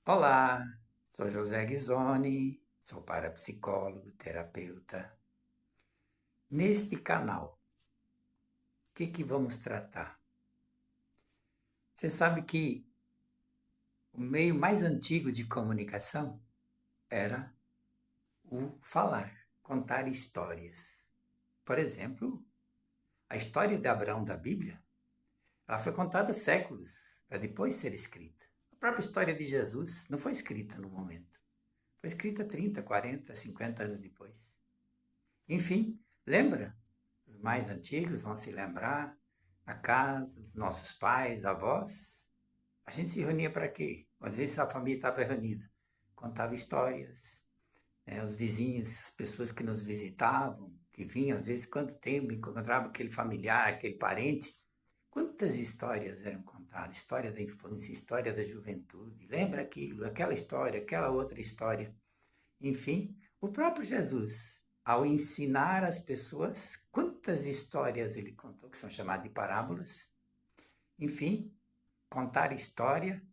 Olá, sou José Ghisoni, sou parapsicólogo, terapeuta. Neste canal, o que vamos tratar? Você sabe que o meio mais antigo de comunicação era o falar, contar histórias. Por exemplo, a história de Abraão da Bíblia, ela foi contada há séculos para depois ser escrita. A própria história de Jesus não foi escrita no momento. Foi escrita 30, 40, 50 anos depois. Enfim, lembra? Os mais antigos vão se lembrar, na casa dos nossos pais, avós. A gente se reunia para quê? Às vezes a família estava reunida, contava histórias, né? Os vizinhos, as pessoas que nos visitavam, que vinham, às vezes, quanto tempo encontrava aquele familiar, aquele parente. Quantas histórias eram contadas? História da infância, história da juventude. Lembra aquilo, aquela história, aquela outra história. Enfim, o próprio Jesus, ao ensinar as pessoas, quantas histórias ele contou, que são chamadas de parábolas. Enfim, contar história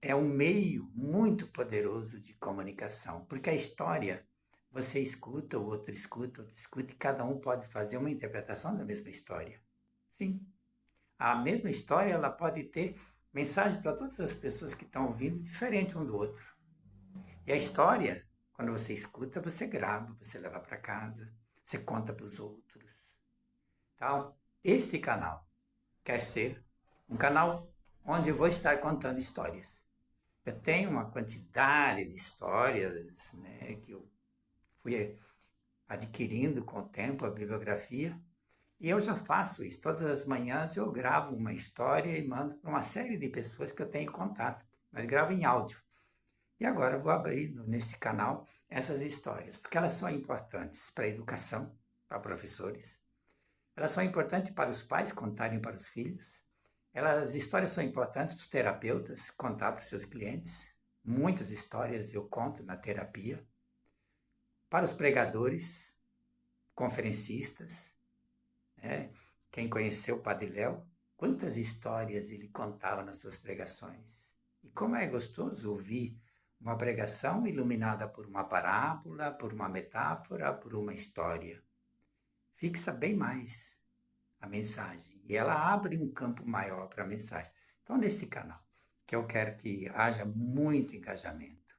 é um meio muito poderoso de comunicação, porque a história você escuta, o outro escuta, e cada um pode fazer uma interpretação da mesma história. Sim, a mesma história ela pode ter mensagem para todas as pessoas que estão ouvindo, diferente um do outro. E a história, quando você escuta, você grava, você leva para casa, você conta para os outros. Então, este canal quer ser um canal onde eu vou estar contando histórias. Eu tenho uma quantidade de histórias, né, que eu fui adquirindo com o tempo, a bibliografia, e eu já faço isso. Todas as manhãs eu gravo uma história e mando para uma série de pessoas que eu tenho contato, mas gravo em áudio. E agora eu vou abrir nesse canal essas histórias, porque elas são importantes para a educação, para professores. Elas são importantes para os pais contarem para os filhos. As histórias são importantes para os terapeutas contar para os seus clientes. Muitas histórias eu conto na terapia. Para os pregadores, conferencistas, né? Quem conheceu o Padre Léo, quantas histórias ele contava nas suas pregações. E como é gostoso ouvir uma pregação iluminada por uma parábola, por uma metáfora, por uma história. Fixa bem mais a mensagem e ela abre um campo maior para a mensagem. Então, nesse canal, que eu quero que haja muito engajamento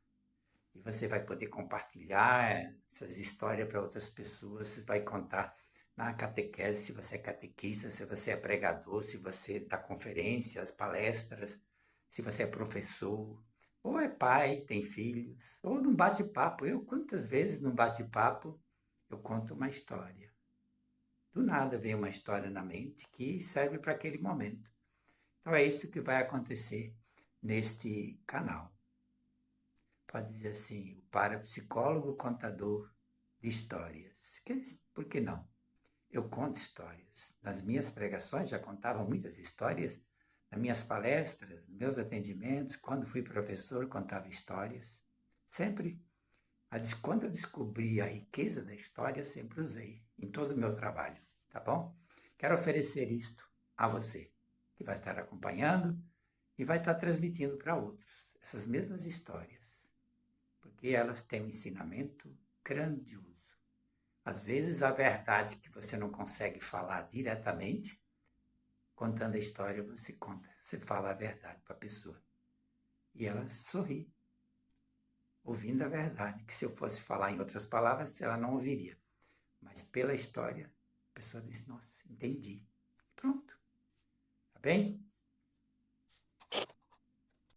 e você vai poder compartilhar essas histórias para outras pessoas, você vai contar na catequese, se você é catequista, se você é pregador, se você dá conferências, palestras, se você é professor, ou é pai, tem filhos, ou num bate-papo. Eu, quantas vezes num bate-papo, eu conto uma história. Do nada vem uma história na mente que serve para aquele momento. Então é isso que vai acontecer neste canal. Pode dizer assim, o parapsicólogo contador de histórias. Por que não? Eu conto histórias. Nas minhas pregações já contava muitas histórias. Nas minhas palestras, nos meus atendimentos, quando fui professor, contava histórias. Sempre, quando eu descobri a riqueza da história, sempre usei em todo o meu trabalho, tá bom? Quero oferecer isto a você, que vai estar acompanhando e vai estar transmitindo para outros essas mesmas histórias, porque elas têm um ensinamento grandioso. Às vezes, a verdade que você não consegue falar diretamente, contando a história, você conta, você fala a verdade para a pessoa. E ela sorri, ouvindo a verdade, que se eu fosse falar em outras palavras, ela não ouviria. Mas pela história, a pessoa diz, nossa, entendi. Pronto. Tá bem?